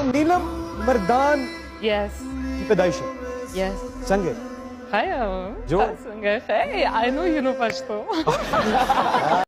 तो नीलम मर्दान Yes, की पैदाइश है yes. संगे Hi, जो Hey, I know you know Pashto.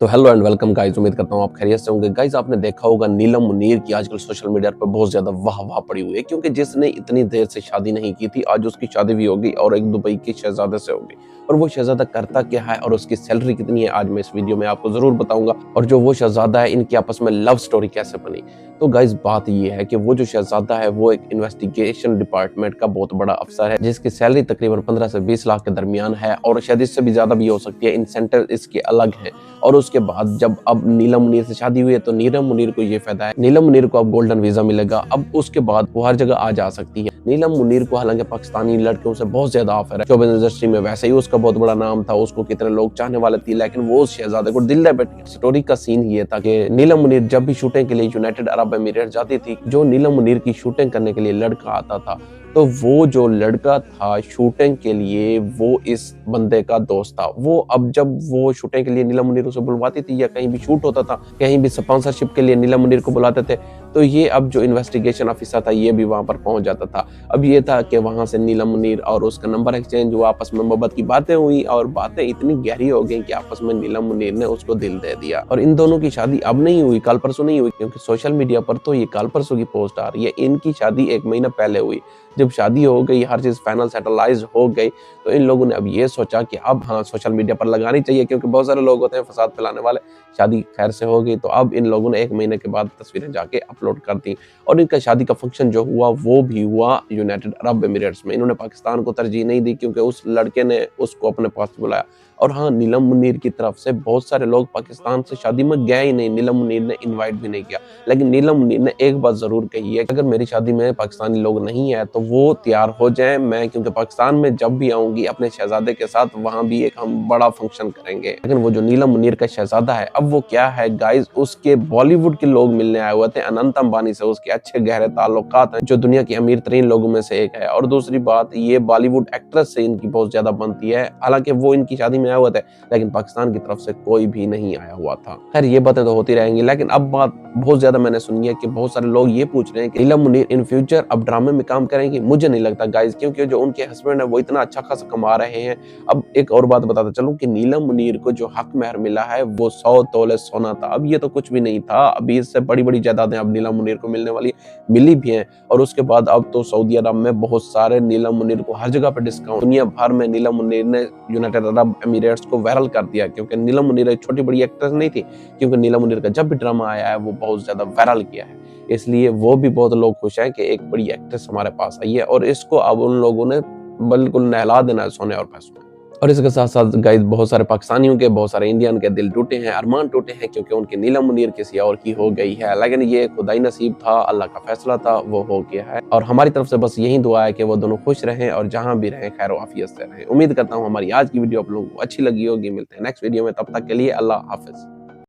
तो हेलो एंड वेलकम गाइस, उम्मीद करता हूँ आप खैरियत से होंगे। गाइस, आपने देखा होगा नीलम मुनीर की आजकल सोशल मीडिया पर बहुत ज्यादा वाह वाह पड़ी हुई है, क्योंकि जिसने इतनी देर से शादी नहीं की थी आज उसकी शादी भी होगी और एक दुबई के शहजादे से होगी। और वो शहजादा करता क्या है और उसकी सैलरी कितनी है आज मैं इस वीडियो में आपको जरूर बताऊंगा। और जो वो शहजादा है इनकी आपस में लव स्टोरी कैसे बनी। तो गाइस, बात ये है कि वो जो शहजादा है वो एक इन्वेस्टिगेशन डिपार्टमेंट का बहुत बड़ा अफसर है, जिसकी सैलरी तकरीबन 15 से 20 लाख के दरमियान है और शायद इससे भी ज्यादा भी हो सकती है। इंसेंटिव इसके अलग है। और उसके बाद जब अब नीलम मुनीर से शादी हुई है तो नीलम मुनीर को ये फायदा है, नीलम मुनीर को अब गोल्डन वीजा मिलेगा। अब उसके बाद वो हर जगह आ जा सकती है। नीलम मुनीर को हालांकि पाकिस्तानी लड़कियों से बहुत ज्यादा ऑफर है। शोबिज़ इंडस्ट्री में वैसे ही उसका बहुत बड़ा नाम था, उसको कितने लोग चाहने वाले थे, लेकिन वो उस शहजादे को दिल दे बैठी। स्टोरी का सीन ये था कि नीलम मुनीर जब भी शूटिंग के लिए यूनाइटेड अरब एमिरेट जाती थी, जो नीलम मुनीर की शूटिंग करने के लिए लड़का आता था, तो वो जो लड़का था शूटिंग के लिए वो इस बंदे का दोस्त था। वो अब जब वो शूटिंग के लिए नीलम मुनीर उसे बुलवाती थी या कहीं भी शूट होता था, कहीं भी स्पॉन्सरशिप के लिए नीलम मुनीर को बुलाते थे, तो ये अब जो इन्वेस्टिगेशन ऑफिसर था ये भी वहां पर पहुंच जाता था। अब ये था कि वहां से नीलम मुनीर और उसका नंबर एक्सचेंज हुआ, आपस में मोहब्बत की बातें हुई और बातें इतनी गहरी हो गई कि आपस में नीलम मुनीर ने उसको दिल दे दिया। और इन दोनों की शादी अब नहीं हुई, कल परसों नहीं हुई, क्योंकि सोशल मीडिया पर तो ये कल परसों की पोस्ट आ रही है। इनकी शादी 1 महीना पहले हुई। जब शादी हो गई, हर चीज फाइनल सेटलाइज हो गई, तो इन लोगों ने अब ये सोचा कि अब हाँ सोशल मीडिया पर लगानी चाहिए, क्योंकि बहुत सारे लोग होते हैं फसाद फैलाने वाले। शादी खैर से हो गई तो अब इन लोगों ने 1 महीने के बाद तस्वीरें जाके अपलोड कर दी। और इनका शादी का फंक्शन जो हुआ वो भी हुआ यूनाइटेड अरब एमिरेट्स में। इन्होंने पाकिस्तान को तरजीह नहीं दी, क्योंकि उस लड़के ने उसको अपने पास बुलाया। और हाँ, नीलम मुनीर की तरफ से बहुत सारे लोग पाकिस्तान से शादी में गए ही नहीं, नीलम मुनीर ने इनवाइट भी नहीं किया। लेकिन नीलम मुनीर ने एक बात जरूर कही है, अगर मेरी शादी में पाकिस्तानी लोग नहीं है तो वो तैयार हो जाएं, मैं क्योंकि पाकिस्तान में जब भी आऊंगी अपने शहजादे के साथ वहां भी एक हम बड़ा फंक्शन करेंगे। लेकिन वो जो नीलम मुनीर का शहजादा है अब वो क्या है गाइज, उसके बॉलीवुड के लोग मिलने आए हुए थे। अनंत अंबानी से उसके अच्छे गहरे ताल्लुकात हैं, जो दुनिया के अमीर तरीन लोगों में से एक है। और दूसरी बात, ये बॉलीवुड एक्ट्रेस से इनकी बहुत ज्यादा बनती है। हालांकि वो इनकी शादी में आए हुए थे, लेकिन पाकिस्तान की तरफ से कोई भी नहीं आया हुआ था। खैर, ये बातें तो होती रहेंगी, लेकिन अब बात बहुत ज्यादा मैंने सुनी है कि बहुत सारे लोग ये पूछ रहे हैं कि नीलम मुनीर इन फ्यूचर अब ड्रामे में काम करेंगी। मुझे नहीं लगता गाइज, क्योंकि जो उनके हस्बैंड है वो इतना अच्छा खासा कमा रहे हैं। अब एक और बात बताता चलूं कि नीलम मुनीर को जो हक महर मिला है वो 100 तोले सोना था। अब ये तो कुछ भी नहीं था, अभी इससे बड़ी बड़ी जायदादें अब नीलम मुनीर को मिलने वाली, मिली भी हैं। और उसके बाद अब तो सऊदी अरब में बहुत सारे नीलम मुनीर को हर जगह पे डिस्काउंट, दुनिया भर में नीलम मुनीर ने यूनाइटेड अरब एमिरेट्स को वायरल कर दिया। क्योंकि नीलम मुनीर एक छोटी बड़ी एक्ट्रेस नहीं थी, क्योंकि नीलम मुनीर का जब भी ड्रामा आया है वो बहुत ज्यादा वायरल किया है। इसलिए वो भी बहुत लोग खुश हैं कि एक बड़ी एक्ट्रेस हमारे पास आई है और इसको अब उन लोगों ने बिल्कुल नहला देना है सोने और पैसों में। और इसके साथ साथ गाइस, बहुत सारे पाकिस्तानियों के, बहुत सारे इंडियन के दिल टूटे हैं, अरमान टूटे हैं, क्योंकि उनकी नीलम मुनीर किसी और की हो गई है। लेकिन ये खुदाई नसीब था, अल्लाह का फैसला था, वो हो गया है। और हमारी तरफ से बस यही दुआ है कि वो दोनों खुश रहें और जहां भी रहें खैर आफियत से रहें। उम्मीद करता हूँ हमारी आज की वीडियो आप लोगों को अच्छी लगी होगी। मिलते हैं नेक्स्ट वीडियो में, तब तक के लिए अल्लाह हाफिज।